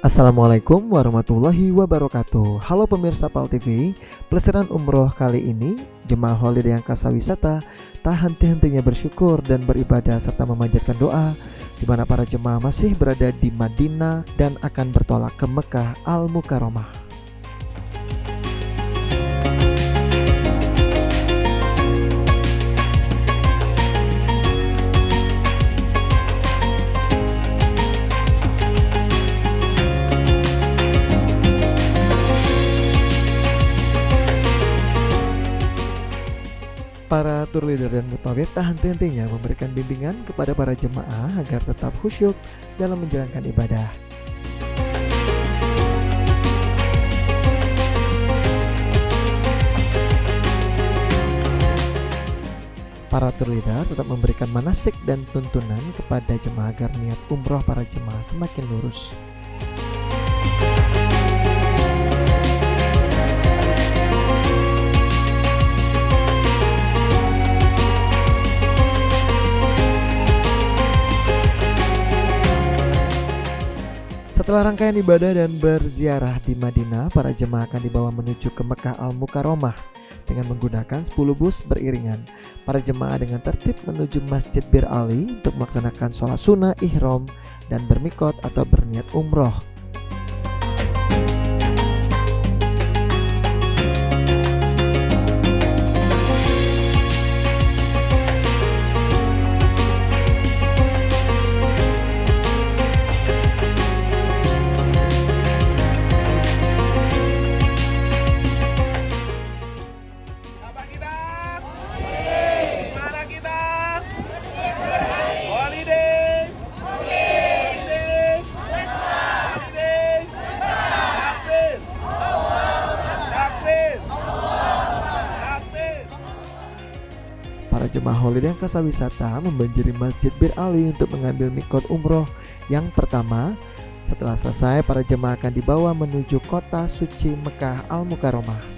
Assalamualaikum warahmatullahi wabarakatuh. Halo pemirsa PAL TV. Pelesiran umroh kali ini, jemaah holiday yang Angkasa Wisata tak henti-hentinya bersyukur dan beribadah serta memanjatkan doa, di mana para jemaah masih berada di Madinah dan akan bertolak ke Mekah Al-Mukarramah. Para tour leader dan mutawif tak henti-hentinya memberikan bimbingan kepada para jemaah agar tetap khusyuk dalam menjalankan ibadah. Para tour leader tetap memberikan manasik dan tuntunan kepada jemaah agar niat umroh para jemaah semakin lurus. Setelah rangkaian ibadah dan berziarah di Madinah, para jemaah akan dibawa menuju ke Mekah Al-Mukarramah dengan menggunakan 10 bus beriringan. Para jemaah dengan tertib menuju Masjid Bir Ali untuk melaksanakan sholat sunnah ihram dan bermikot atau berniat umroh. Para jemaah holiday Angkasa Wisata membanjiri Masjid Bir Ali untuk mengambil mikot umroh yang pertama. Setelah selesai, para jemaah akan dibawa menuju kota suci Mekah Al-Mukarramah.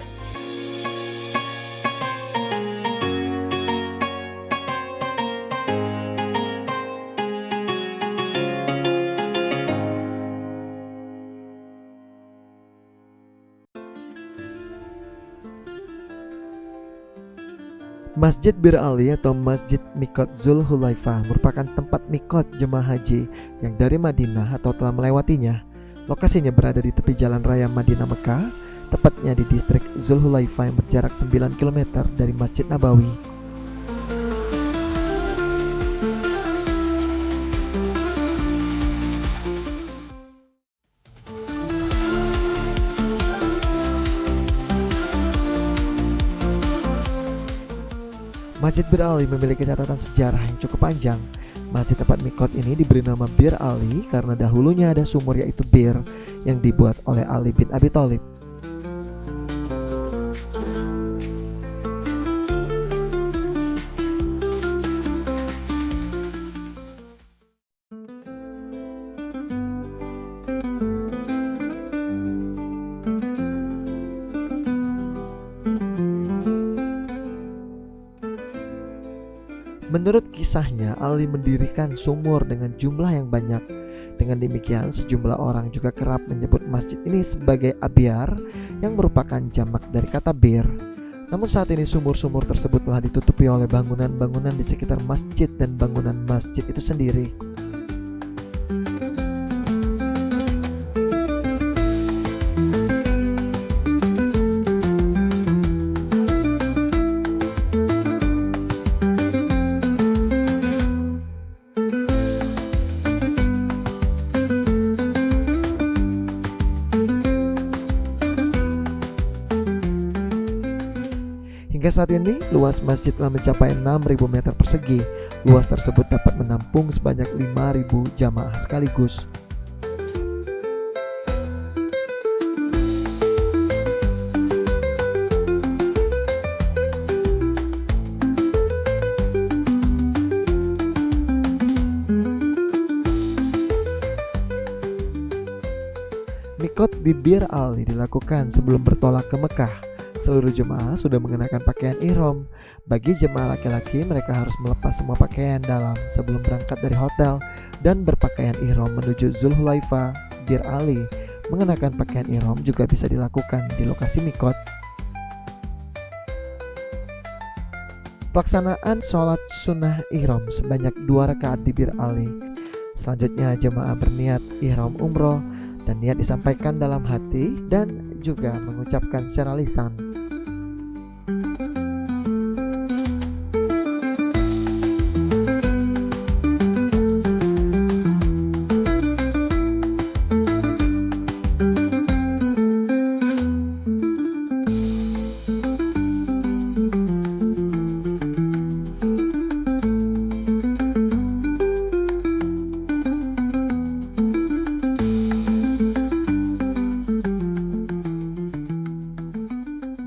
Masjid Bir Ali atau Masjid Mikot Zulhulaifah merupakan tempat mikot jemaah haji yang dari Madinah atau telah melewatinya. Lokasinya berada di tepi jalan raya Madinah Mekah, tepatnya di distrik Zulhulaifah yang berjarak 9 km dari Masjid Nabawi. Masjid Bir Ali memiliki catatan sejarah yang cukup panjang. Masjid tempat mikot ini diberi nama Bir Ali karena dahulunya ada sumur yaitu Bir yang dibuat oleh Ali bin Abi Thalib. Menurut kisahnya, Ali mendirikan sumur dengan jumlah yang banyak. Dengan demikian, sejumlah orang juga kerap menyebut masjid ini sebagai Abyar, yang merupakan jamak dari kata bir. Namun saat ini sumur-sumur tersebut telah ditutupi oleh bangunan-bangunan di sekitar masjid dan bangunan masjid itu sendiri. Hingga saat ini, luas masjid telah mencapai 6.000 meter persegi. Luas tersebut dapat menampung sebanyak 5.000 jamaah sekaligus. Mikot di Bir Ali dilakukan sebelum bertolak ke Mekah. Seluruh jemaah sudah mengenakan pakaian ihram. Bagi jemaah laki-laki, mereka harus melepas semua pakaian dalam sebelum berangkat dari hotel dan berpakaian ihram menuju Zulhulaifah Bir Ali. Mengenakan pakaian ihram juga bisa dilakukan di lokasi mikot. Pelaksanaan sholat sunnah ihram sebanyak 2 rakaat di Bir Ali. Selanjutnya jemaah berniat ihram umroh dan niat disampaikan dalam hati dan juga mengucapkan secara lisan.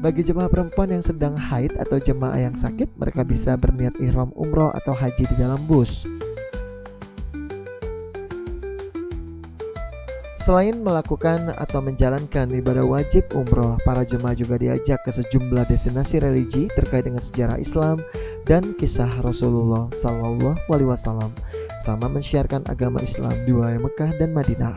Bagi jemaah perempuan yang sedang haid atau jemaah yang sakit, mereka bisa berniat ihram umroh atau haji di dalam bus. Selain melakukan atau menjalankan ibadah wajib umroh, para jemaah juga diajak ke sejumlah destinasi religi terkait dengan sejarah Islam dan kisah Rasulullah Sallallahu Alaihi Wasallam selama mensiarkan agama Islam di wilayah Mekah dan Madinah.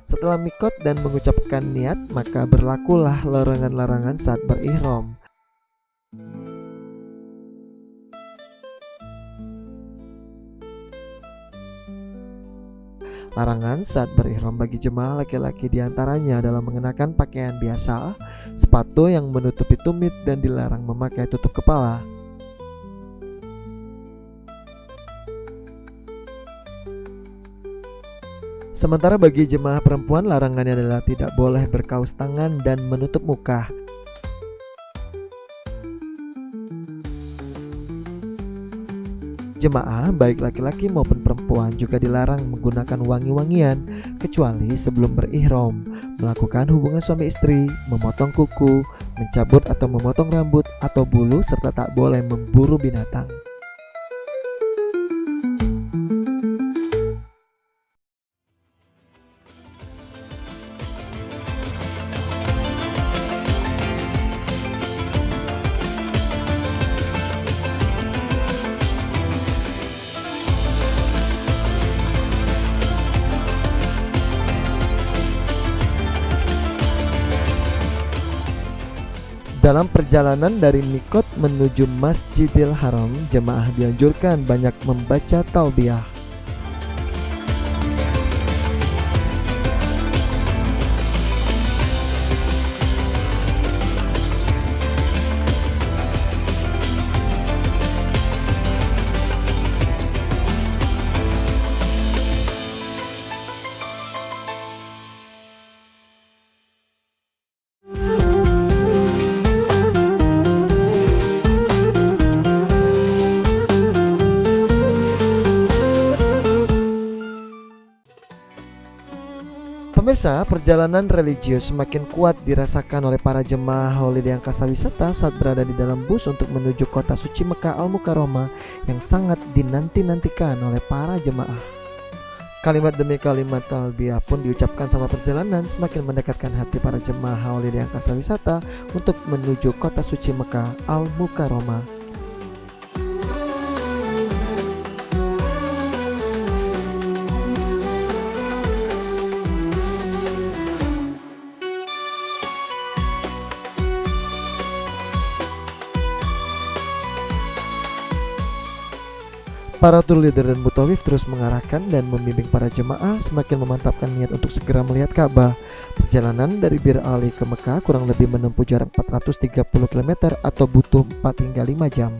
Setelah mikot dan mengucapkan niat, maka berlakulah larangan-larangan saat berihram. Larangan saat berihram bagi jemaah laki-laki diantaranya adalah mengenakan pakaian biasa, sepatu yang menutupi tumit, dan dilarang memakai tutup kepala. Sementara bagi jemaah perempuan, larangannya adalah tidak boleh berkaus tangan dan menutup muka. Jemaah baik laki-laki maupun perempuan juga dilarang menggunakan wangi-wangian kecuali sebelum berihram, melakukan hubungan suami istri, memotong kuku, mencabut atau memotong rambut atau bulu, serta tak boleh memburu binatang. Dalam perjalanan dari mikot menuju Masjidil Haram, jemaah dianjurkan banyak membaca talbiyah. Pemirsa, perjalanan religius semakin kuat dirasakan oleh para jemaah Holiday Angkasa Wisata saat berada di dalam bus untuk menuju kota suci Mekah Al-Mukarramah yang sangat dinanti-nantikan oleh para jemaah. Kalimat demi kalimat talbiyah pun diucapkan sama perjalanan, semakin mendekatkan hati para jemaah Holiday Angkasa Wisata untuk menuju kota suci Mekah Al-Mukarramah. Para tour leader dan mutawif terus mengarahkan dan membimbing para jemaah, semakin memantapkan niat untuk segera melihat Ka'bah. Perjalanan dari Bir Ali ke Mekah kurang lebih menempuh jarak 430 km atau butuh 4 hingga 5 jam.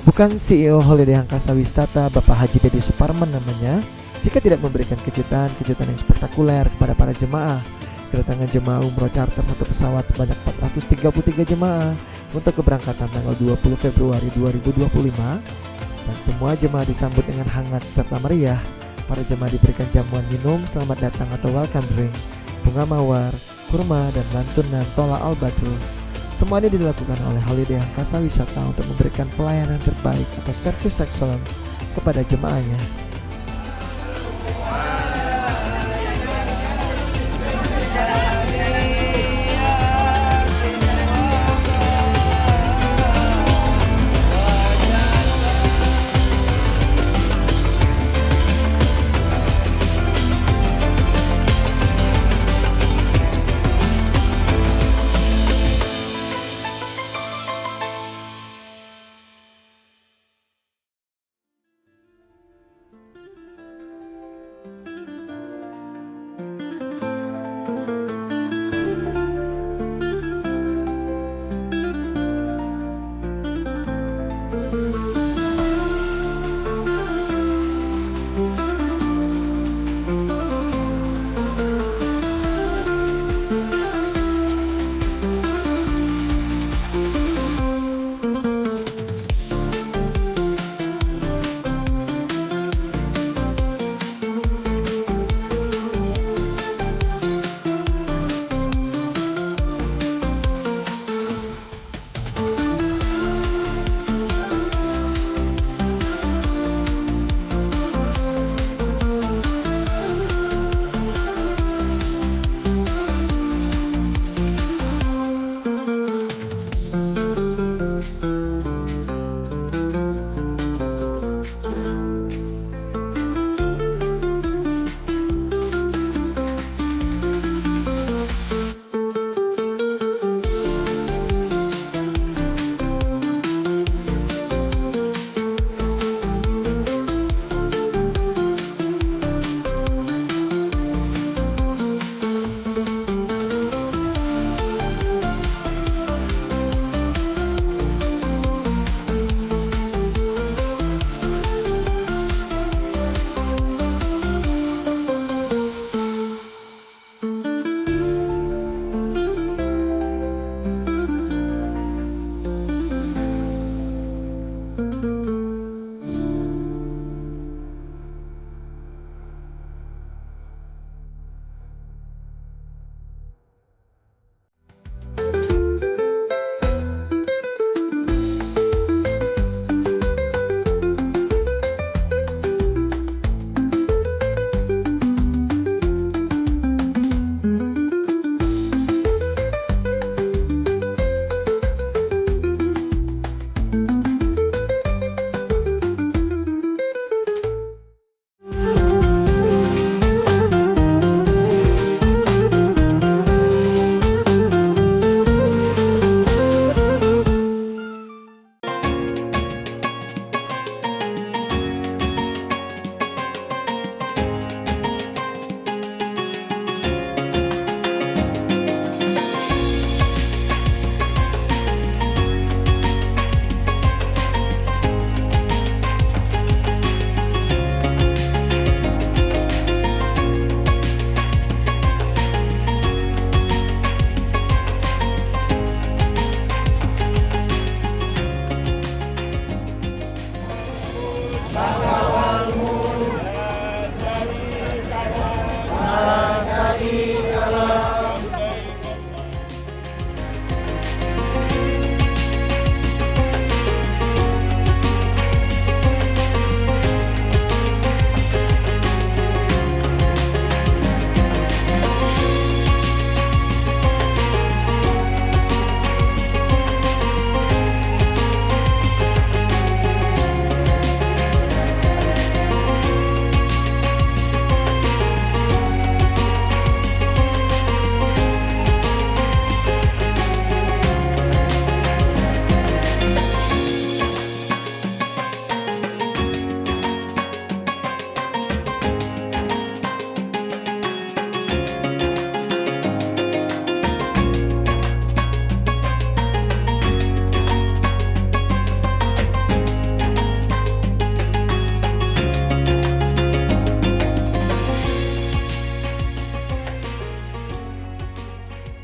Bukan CEO Holiday Angkasa Wisata Bapak Haji Dedi Suparman namanya jika tidak memberikan kejutan yang spektakuler kepada para jemaah. Kedatangan jemaah umroh charter satu pesawat sebanyak 433 jemaah untuk keberangkatan tanggal 20 Februari 2025, dan semua jemaah disambut dengan hangat serta meriah. Para jemaah diberikan jamuan minum selamat datang atau welcome drink, bunga mawar, kurma, dan lantunan Tola Al-Badrul. Semua ini dilakukan oleh Holiday Angkasa Wisata untuk memberikan pelayanan terbaik atau service excellence kepada jemaahnya.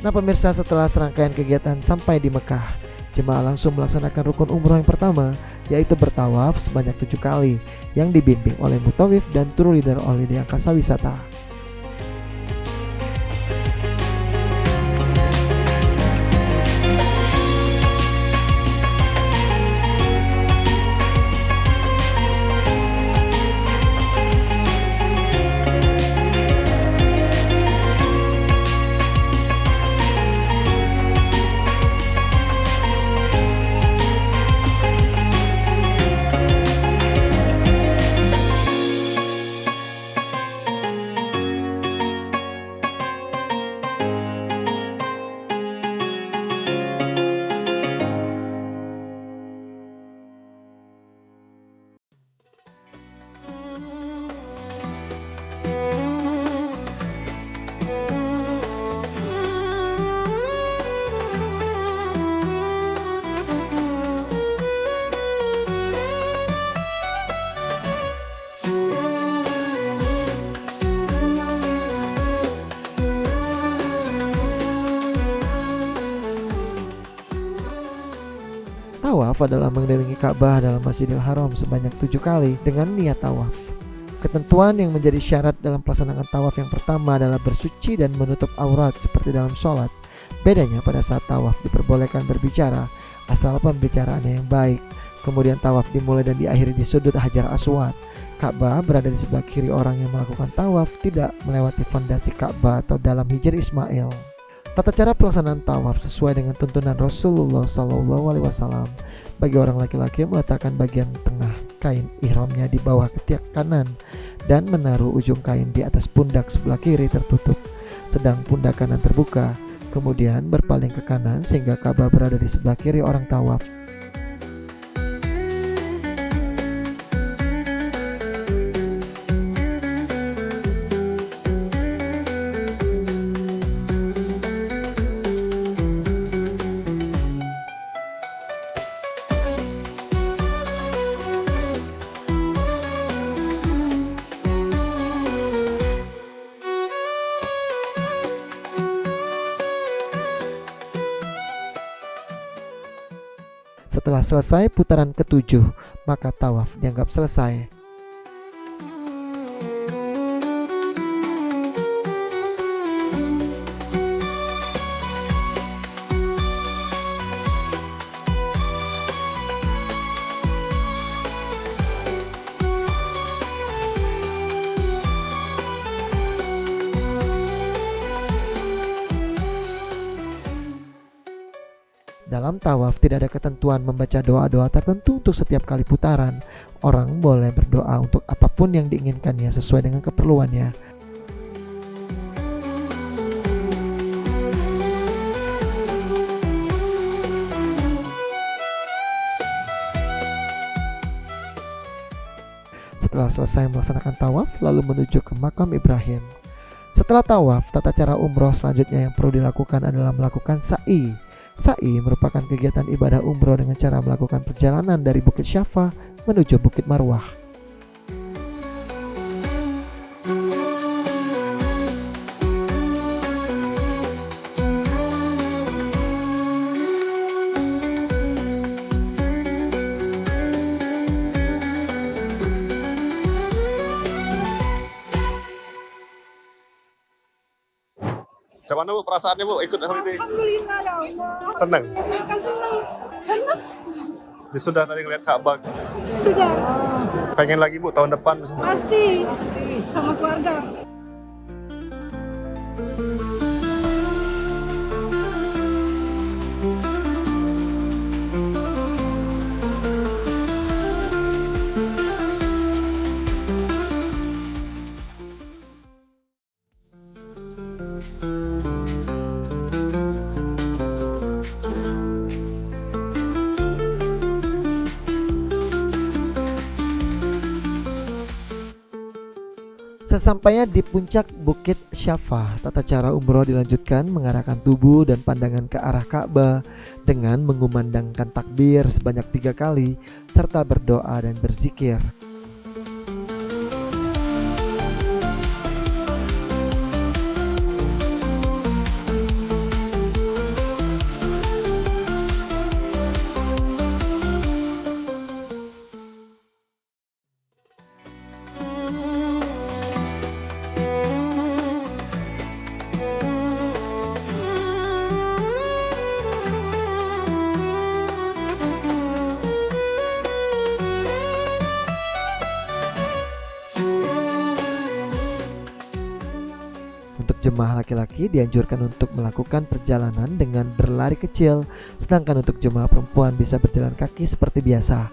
Nah pemirsa, setelah serangkaian kegiatan sampai di Mekah, jemaah langsung melaksanakan rukun umroh yang pertama, yaitu bertawaf sebanyak 7 kali yang dibimbing oleh mutawif dan tour leader oleh di angkasa wisata. Tawaf adalah mengelilingi Ka'bah dalam Masjidil Haram sebanyak 7 kali dengan niat tawaf. Ketentuan yang menjadi syarat dalam pelaksanaan tawaf yang pertama adalah bersuci dan menutup aurat seperti dalam sholat. Bedanya pada saat tawaf diperbolehkan berbicara asal pembicaraannya yang baik. Kemudian tawaf dimulai dan diakhiri di sudut Hajar Aswad. Ka'bah berada di sebelah kiri orang yang melakukan tawaf, tidak melewati fondasi Ka'bah atau dalam Hijr Ismail. Tata cara pelaksanaan tawaf sesuai dengan tuntunan Rasulullah SAW. Bagi orang laki-laki meletakkan bagian tengah kain ihramnya di bawah ketiak kanan dan menaruh ujung kain di atas pundak sebelah kiri tertutup, sedang pundak kanan terbuka. Kemudian berpaling ke kanan sehingga Ka'bah berada di sebelah kiri orang tawaf. Setelah selesai putaran ke-7, maka tawaf dianggap selesai. Dalam tawaf tidak ada ketentuan membaca doa-doa tertentu untuk setiap kali putaran. Orang boleh berdoa untuk apapun yang diinginkannya sesuai dengan keperluannya. Setelah selesai melaksanakan tawaf, lalu menuju ke makam Ibrahim. Setelah tawaf, tata cara umroh selanjutnya yang perlu dilakukan adalah melakukan sa'i. Sa'i merupakan kegiatan ibadah umroh dengan cara melakukan perjalanan dari Bukit Syafa menuju Bukit Marwah. Macam mana Bu perasaannya Bu ikut hal ini? Alhamdulillah ya Allah. Senang? Senang. Sudah tadi ngeliat Ka'bah. Sudah. Pengen lagi Bu tahun depan? Pasti. Sama keluarga. Sesampainya di puncak Bukit Syafa, tata cara umroh dilanjutkan mengarahkan tubuh dan pandangan ke arah Ka'bah dengan mengumandangkan takbir sebanyak 3 kali serta berdoa dan berzikir. jemaah laki-laki dianjurkan untuk melakukan perjalanan dengan berlari kecil, sedangkan untuk jemaah perempuan bisa berjalan kaki seperti biasa.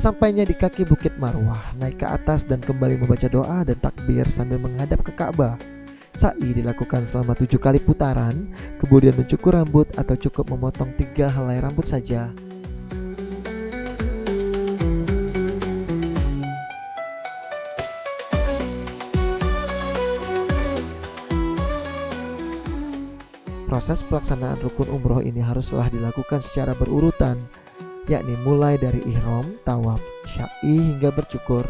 Sesampainya di kaki Bukit Marwah, naik ke atas dan kembali membaca doa dan takbir sambil menghadap ke Ka'bah. Sa'i dilakukan selama 7 kali putaran, kemudian mencukur rambut atau cukup memotong 3 helai rambut saja. Proses pelaksanaan rukun umroh ini haruslah dilakukan secara berurutan, yakni mulai dari ihram, tawaf, sya'i hingga bercukur.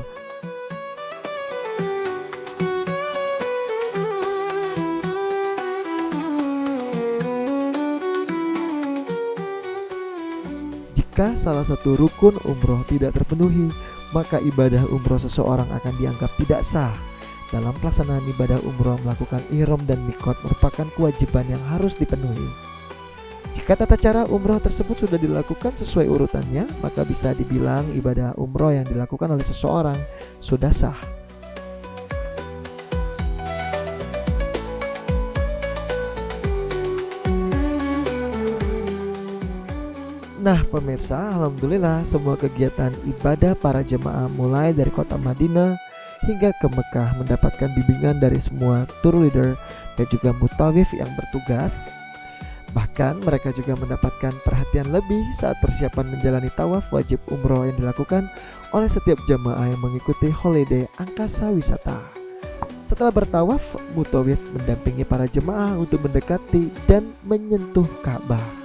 Jika salah satu rukun umroh tidak terpenuhi, maka ibadah umroh seseorang akan dianggap tidak sah. Dalam pelaksanaan ibadah umroh, melakukan ihram dan mikot merupakan kewajiban yang harus dipenuhi. Jika tata cara umroh tersebut sudah dilakukan sesuai urutannya, maka bisa dibilang ibadah umroh yang dilakukan oleh seseorang sudah sah. Nah pemirsa, alhamdulillah semua kegiatan ibadah para jemaah mulai dari kota Madinah hingga ke Mekah mendapatkan bimbingan dari semua tour leader dan juga mutawif yang bertugas. Bahkan mereka juga mendapatkan perhatian lebih saat persiapan menjalani tawaf wajib umroh yang dilakukan oleh setiap jemaah yang mengikuti holiday angkasa wisata. Setelah bertawaf, mutawif mendampingi para jemaah untuk mendekati dan menyentuh Ka'bah.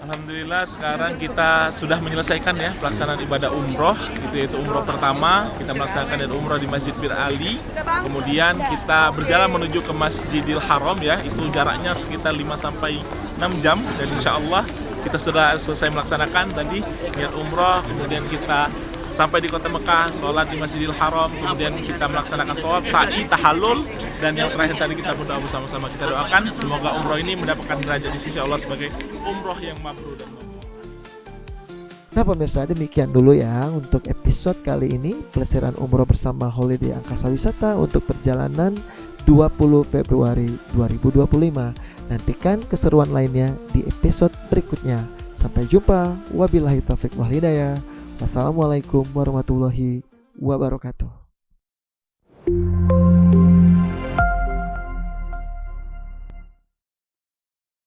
Alhamdulillah sekarang kita sudah menyelesaikan ya pelaksanaan ibadah umroh, yaitu umroh pertama kita melaksanakan dari umroh di Masjid Bir Ali, kemudian kita berjalan menuju ke Masjidil Haram ya, itu jaraknya sekitar 5-6 jam dan insya Allah kita sudah selesai melaksanakan tadi niat umroh, kemudian kita sampai di kota Mekah, sholat di Masjidil Haram, kemudian kita melaksanakan tawaf, sa'i, tahallul, dan yang terakhir tadi kita berdoa bersama-sama. Kita doakan semoga umroh ini mendapatkan derajat di sisi Allah sebagai umroh yang mabrur dan mabrur. Nah pemirsa, demikian dulu ya untuk episode kali ini pelesiran umroh bersama Holiday Angkasa Wisata untuk perjalanan 20 Februari 2025. Nantikan keseruan lainnya di episode berikutnya. Sampai jumpa. Wabillahi taufiq wal hidayah. Wassalamualaikum warahmatullahi wabarakatuh.